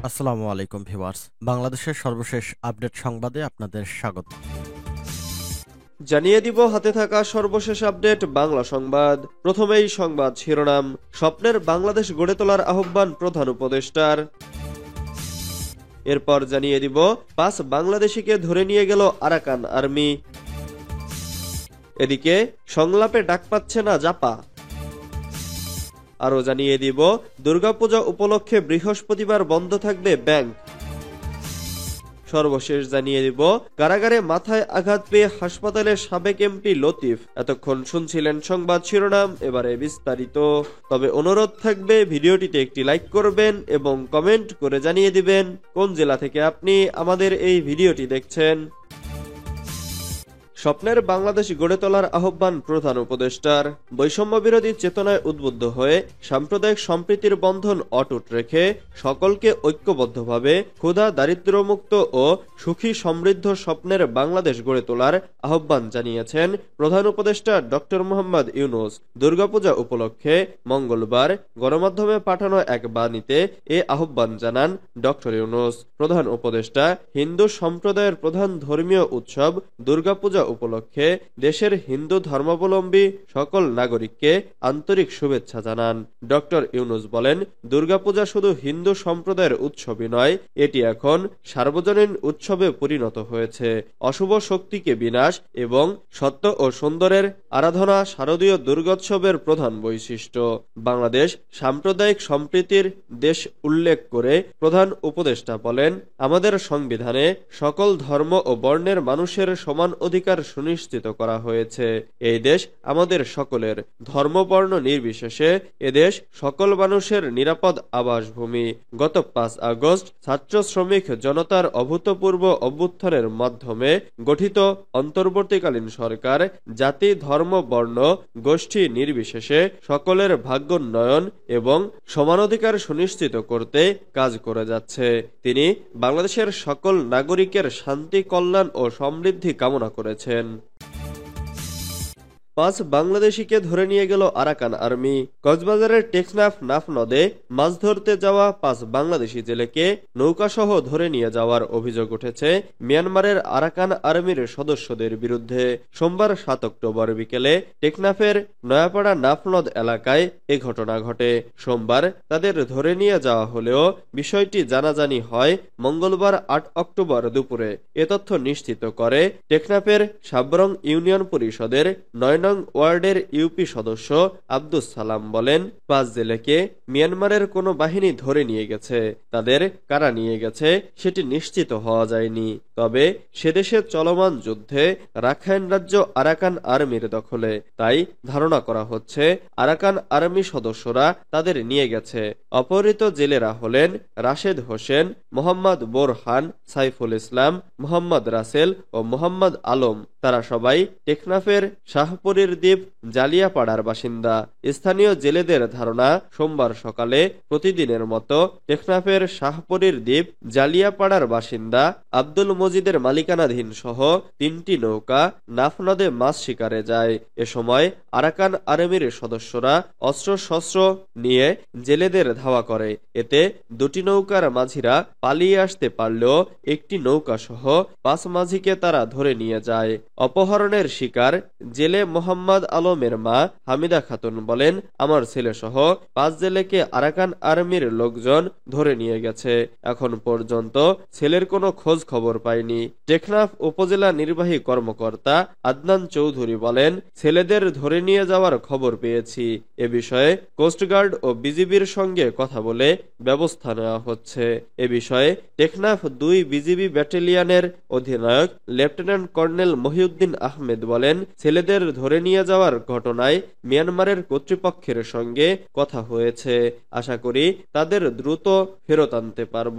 আসসালামু আলাইকুম ভিউয়ার্স, বাংলাদেশের সর্বশেষ আপডেট সংবাদে আপনাদের স্বাগত। জানিয়ে দিব হাতে থাকা সর্বশেষ আপডেট বাংলা সংবাদ। প্রথমেই সংবাদ শিরোনাম। স্বপ্নের বাংলাদেশ গড়ে তোলার আহ্বান প্রধান উপদেষ্টার। এরপর জানিয়ে দিব 5 বাংলাদেশিকে ধরে নিয়ে গেল আরাকান আর্মি। এদিকে সংলাপে ডাক পাচ্ছে না জাপা। আরও জানিয়ে দিব দুর্গাপূজা উপলক্ষে বৃহস্পতিবার বন্ধ থাকবে ব্যাংক। সর্বশেষ জানিয়ে দিব কারাগারে মাথায় আঘাত পেয়ে হাসপাতালে সাবেক এমপি লতিফ। এতক্ষণ শুনছিলেন সংবাদ শিরোনাম, এবারে বিস্তারিত। তবে অনুরোধ থাকবে ভিডিওটিতে একটি লাইক করবেন এবং কমেন্ট করে জানিয়ে দিবেন কোন জেলা থেকে আপনি আমাদের এই ভিডিওটি দেখছেন। স্বপ্নের বাংলাদেশ গড়ে তোলার আহ্বান প্রধান উপদেষ্টার। বৈষম্য বিরোধী চেতনায় উদ্বুদ্ধ হয়ে সাম্প্রদায়িক সম্প্রীতির বন্ধন অটুট রেখে সকলকে ঐক্যবদ্ধভাবে ক্ষুধা দারিদ্র্যমুক্ত ও সুখী সমৃদ্ধ স্বপ্নের বাংলাদেশ গড়ে তোলার আহ্বান জানিয়েছেন প্রধান উপদেষ্টা ডক্টর মোহাম্মদ ইউনূস। দুর্গাপূজা উপলক্ষে মঙ্গলবার গণমাধ্যমে পাঠানো এক বাণীতে এ আহ্বান জানান ডক্টর ইউনূস। প্রধান উপদেষ্টা হিন্দু সম্প্রদায়ের প্রধান ধর্মীয় উৎসব দুর্গাপূজা উপলক্ষে দেশের হিন্দু ধর্মাবলম্বী সকল নাগরিককে আন্তরিক শুভেচ্ছা জানান। ডক্টর ইউনূস বলেন, দুর্গাপূজা শুধু হিন্দু সম্প্রদায়ের উৎসবই নয়, এটি এখন সার্বজনীন উৎসবে পরিণত হয়েছে। অশুভ শক্তিকে বিনাশ এবং সত্য ও সুন্দরের আরাধনা শারদীয় দুর্গোৎসবের প্রধান বৈশিষ্ট্য। বাংলাদেশ সাম্প্রদায়িক সম্প্রীতির দেশ উল্লেখ করে প্রধান উপদেষ্টা বলেন, আমাদের সংবিধানে সকল ধর্ম ও বর্ণের মানুষের সমান অধিকার সুনিশ্চিত করা হয়েছে। এই দেশ আমাদের সকলের, ধর্ম বর্ণ নির্বিশেষে এদেশ সকল মানুষের নিরাপদ আবাসভূমি। গত 5 আগস্ট ছাত্র শ্রমিক জনতার অভূতপূর্ব অভ্যুত্থানের মাধ্যমে গঠিত অন্তর্বর্তীকালীন সরকার জাতি ধর্ম বর্ণ গোষ্ঠী নির্বিশেষে সকলের ভাগ্যোন্নয়ন এবং সমানাধিকার সুনিশ্চিত করতে কাজ করে যাচ্ছে। তিনি বাংলাদেশের সকল নাগরিকের শান্তি, কল্যাণ ও সমৃদ্ধি কামনা করেছেন। 5 বাংলাদেশিকে ধরে নিয়ে গেল আরাকান আর্মি। কক্সবাজারের টেকনাফ নাফ নদে মাছ ধরতে যাওয়া 5 বাংলাদেশি জেলেকে নৌকাসহ ধরে নিয়ে যাওয়ার অভিযোগ উঠেছে মিয়ানমারের আরাকান আর্মির সদস্যদের বিরুদ্ধে। সোমবার 7 অক্টোবর বিকেলে টেকনাফের নয়াপাড়া নাফনদ এলাকায় এ ঘটনা ঘটে। সোমবার তাদের ধরে নিয়ে যাওয়া হলেও বিষয়টি জানাজানি হয় মঙ্গলবার 8 অক্টোবর দুপুরে। এ তথ্য নিশ্চিত করে টেকনাফের সাবরং ইউনিয়ন পরিষদের 9 নং ওয়ার্ডের ইউপি সদস্য আব্দুস সালাম বলেন, 5 জেলেকে মিয়ানমারের কোনো বাহিনী ধরে নিয়ে গেছে। তাদের কারা নিয়ে গেছে সেটি নিশ্চিত হওয়া যায়নি। তবে সেদেশে চলমান যুদ্ধে রাখাইন রাজ্য আরাকান আর্মির দখলে, তাই ধারণা করা হচ্ছে আরাকান আর্মি সদস্যরা তাদের নিয়ে গেছে। অপহৃত জেলেরা হলেন রাশেদ হোসেন, মোহাম্মদ বোরহান, সাইফুল ইসলাম, মোহাম্মদ রাসেল ও মোহাম্মদ আলম। তারা সবাই টেকনাফের শাহপুরীর দ্বীপ জালিয়াপাড়ার বাসিন্দা। স্থানীয় জেলেদের ধারণা, সোমবার সকালে প্রতিদিনের মতো টেকনাফের শাহপুরীর দ্বীপ জালিয়াপাড়ার বাসিন্দা আব্দুল মজিদের মালিকানাধীন সহ 3টি নৌকা নাফনদে মাছ শিকারে যায়। এ সময় আরাকান আর্মির সদস্যরা অস্ত্রশস্ত্র নিয়ে জেলেদের ধাওয়া করে। এতে 2টি নৌকার মাঝিরা পালিয়ে আসতে পারলেও একটি নৌকা সহ 5 মাঝিকে তারা ধরে নিয়ে যায়। অপহরণের শিকার জেলে মোহাম্মদ আলমের মা হামিদা খাতুন বলেন, আমার ছেলে সহ 5 জেলেকে আরাকান আর্মির লোকজন ধরে নিয়ে গেছে। এখন পর্যন্ত ছেলের কোনো খোঁজ খবর পায়নি। টেকনাফ উপজেলা নির্বাহী কর্মকর্তা আদনান চৌধুরী বলেন, ছেলেদের ধরে নিয়ে যাওয়ার খবর পেয়েছি। এ বিষয়ে কোস্টগার্ড ও বিজিবির সঙ্গে কথা বলে ব্যবস্থা নেওয়া হচ্ছে। এ বিষয়ে টেকনাফ 2 বিজিবি ব্যাটালিয়নের অধিনায়ক লেফটেন্যান্ট কর্নেল মহিউদ্দিন আহমেদ বলেন, ছেলেদের ধরে নিয়ে যাওয়ার ঘটনায় মিয়ানমারের কর্তৃপক্ষের সঙ্গে কথা হয়েছে। আশা করি তাদের দ্রুত ফেরত আনতে পারব।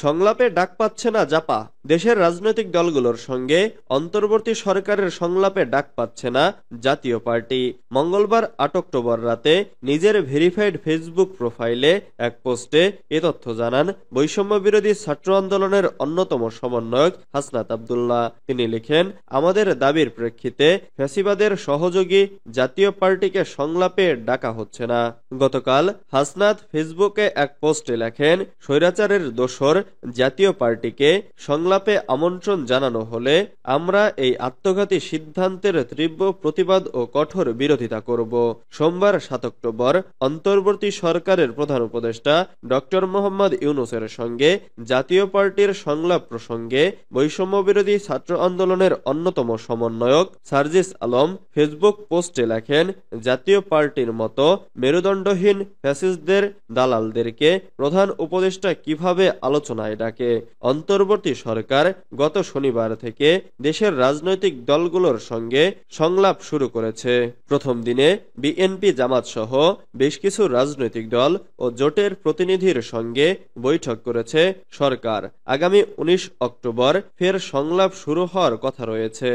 সংলাপে ডাক পাচ্ছে না জাপা। দেশের রাজনৈতিক দলগুলোর সঙ্গে অন্তর্বর্তী সরকারের সংলাপে ডাক পাচ্ছে না জাতীয় পার্টি। মঙ্গলবার ৮ অক্টোবর রাতে নিজের ভেরিফাইড ফেসবুক প্রোফাইলে এক পোস্টে এ তথ্য জানান বৈষম্য বিরোধী ছাত্র আন্দোলনের অন্যতম সমন্বয়ক হাসনাত আব্দুল্লাহ। তিনি লিখেন, আমাদের দাবির প্রেক্ষিতে ফ্যাসিবাদের সহযোগী জাতীয় পার্টিকে সংলাপে ডাকা হচ্ছে না। গতকাল হাসনাত ফেসবুকে এক পোস্টে লেখেন, স্বৈরাচারের দোসর জাতীয় পার্টিকে সংলাপে আমন্ত্রণ জানানো হলে আমরা এই আত্মঘাতী সিদ্ধান্তের তীব্র প্রতিবাদ ও কঠোর বিরোধিতা করব। সোমবার ৭ অক্টোবর অন্তর্বর্তী সরকারের প্রধান উপদেষ্টা ডক্টর মোহাম্মদ ইউনূসের সঙ্গে জাতীয় পার্টির সংলাপ প্রসঙ্গে বৈষম্য বিরোধী ছাত্র আন্দোলনের অন্যতম সমন্বয়ক সার্জিস আলম ফেসবুক পোস্টে লেখেন, জাতীয় পার্টির মতো মেরুদণ্ডহীন ফ্যাসিস্টদের দালালদেরকে প্রধান উপদেষ্টা কিভাবে আলোচনায় ডাকে? অন্তর্বর্তী সরকার গত শনিবার থেকে দেশের রাজনৈতিক দলগুলোর সঙ্গে সংলাপ শুরু করেছে। প্রথম দিনে বিএনপি জামাত সহ বেশ কিছু রাজনৈতিক দল ও জোটের প্রতিনিধির সঙ্গে বৈঠক করেছে সরকার। আগামী ১৯ অক্টোবর ফের সংলাপ শুরু হওয়ার কথা রয়েছে।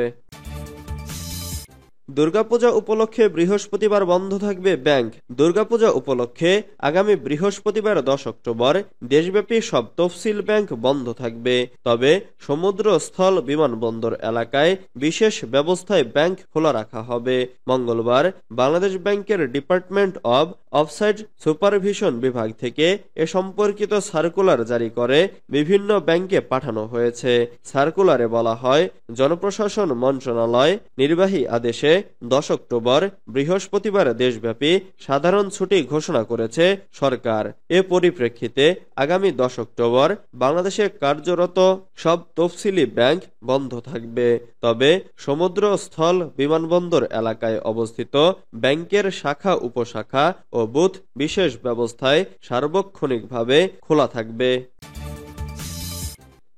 দুর্গাপূজা উপলক্ষে বৃহস্পতিবার বন্ধ থাকবে ব্যাংক। দুর্গাপূজা উপলক্ষে আগামী বৃহস্পতিবার ১০ অক্টোবর দেশব্যাপী সব তফসিল ব্যাংক বন্ধ থাকবে। তবে সমুদ্র, স্থল, বিমানবন্দর এলাকায় বিশেষ ব্যবস্থায় ব্যাংক খোলা রাখা হবে। মঙ্গলবার বাংলাদেশ ব্যাংকের ডিপার্টমেন্ট অব অফসাইট সুপারভিশন বিভাগ থেকে এ সম্পর্কিত সার্কুলার জারি করে বিভিন্ন ব্যাংকে পাঠানো হয়েছে। সার্কুলারে বলা হয়, জনপ্রশাসন মন্ত্রণালয় নির্বাহী আদেশে ১০ অক্টোবর বৃহস্পতিবার দেশব্যাপী সাধারণ ছুটি ঘোষণা করেছে সরকার। এ পরিপ্রেক্ষিতে আগামী ১০ অক্টোবর বাংলাদেশে কার্যরত সব তফসিলি ব্যাংক বন্ধ থাকবে। তবে সমুদ্র, স্থল, বিমানবন্দর এলাকায় অবস্থিত ব্যাংকের শাখা, উপশাখা ও বুথ বিশেষ ব্যবস্থায় সার্বক্ষণিকভাবে খোলা থাকবে।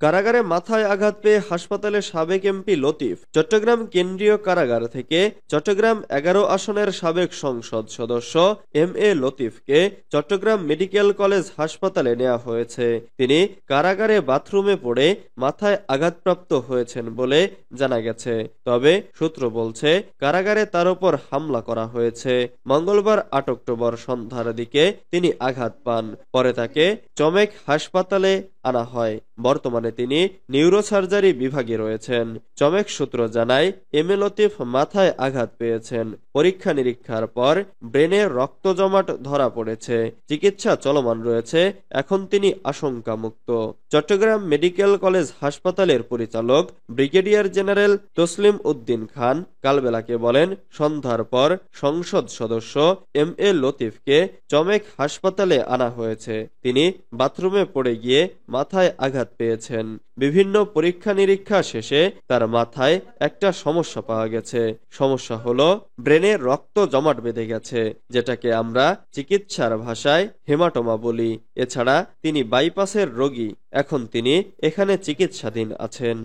কারাগারে মাথায় আঘাত পেয়ে হাসপাতালে সাবেক এমপি লতিফ। চট্টগ্রাম কেন্দ্রীয় কারাগার থেকে চট্টগ্রাম ১১ আসনের সাবেক সংসদ সদস্য এম.এ. লতিফকে চট্টগ্রাম মেডিকেল কলেজ হাসপাতালে নেওয়া হয়েছে। তিনি কারাগারে বাথরুমে পড়ে মাথায় আঘাতপ্রাপ্ত হয়েছেন বলে জানা গেছে। তবে সূত্র বলছে, কারাগারে তার উপর হামলা করা হয়েছে। মঙ্গলবার ৮ অক্টোবর সন্ধ্যার দিকে তিনি আঘাত পান। পরে তাকে চমেক হাসপাতালে আনা হয়। বর্তমানে তিনি নিউরোসার্জারি বিভাগে রয়েছেন। চমেক সূত্র জানায়, এম.এ. লতিফ মাথায় আঘাত পেয়েছেন। পরীক্ষা নিরীক্ষার পর ব্রেনে রক্ত জমাট ধরা পড়েছে। চিকিৎসা চলমান রয়েছে। এখন তিনি আশঙ্কামুক্ত। চট্টগ্রাম মেডিকেল কলেজ হাসপাতালের পরিচালক ব্রিগেডিয়ার জেনারেল তসলিম উদ্দিন খান কালবেলাকে বলেন, সন্ধ্যার পর সংসদ সদস্য এম.এ. লতিফকে চমেক হাসপাতালে আনা হয়েছে। তিনি বাথরুমে পড়ে গিয়ে মাথায় আঘাত পেয়েছেন। বিভিন্ন পরীক্ষা নিরীক্ষা শেষে তার মাথায় একটা সমস্যা পাওয়া গেছে। সমস্যা হলো ব্রেনে রক্ত জমাট বেঁধে গেছে, যেটাকে আমরা চিকিৎসার ভাষায় হেমাটোমা বলি। এছাড়া তিনি বাইপাসের রোগী। এখন তিনি এখানে চিকিৎসাধীন আছেন।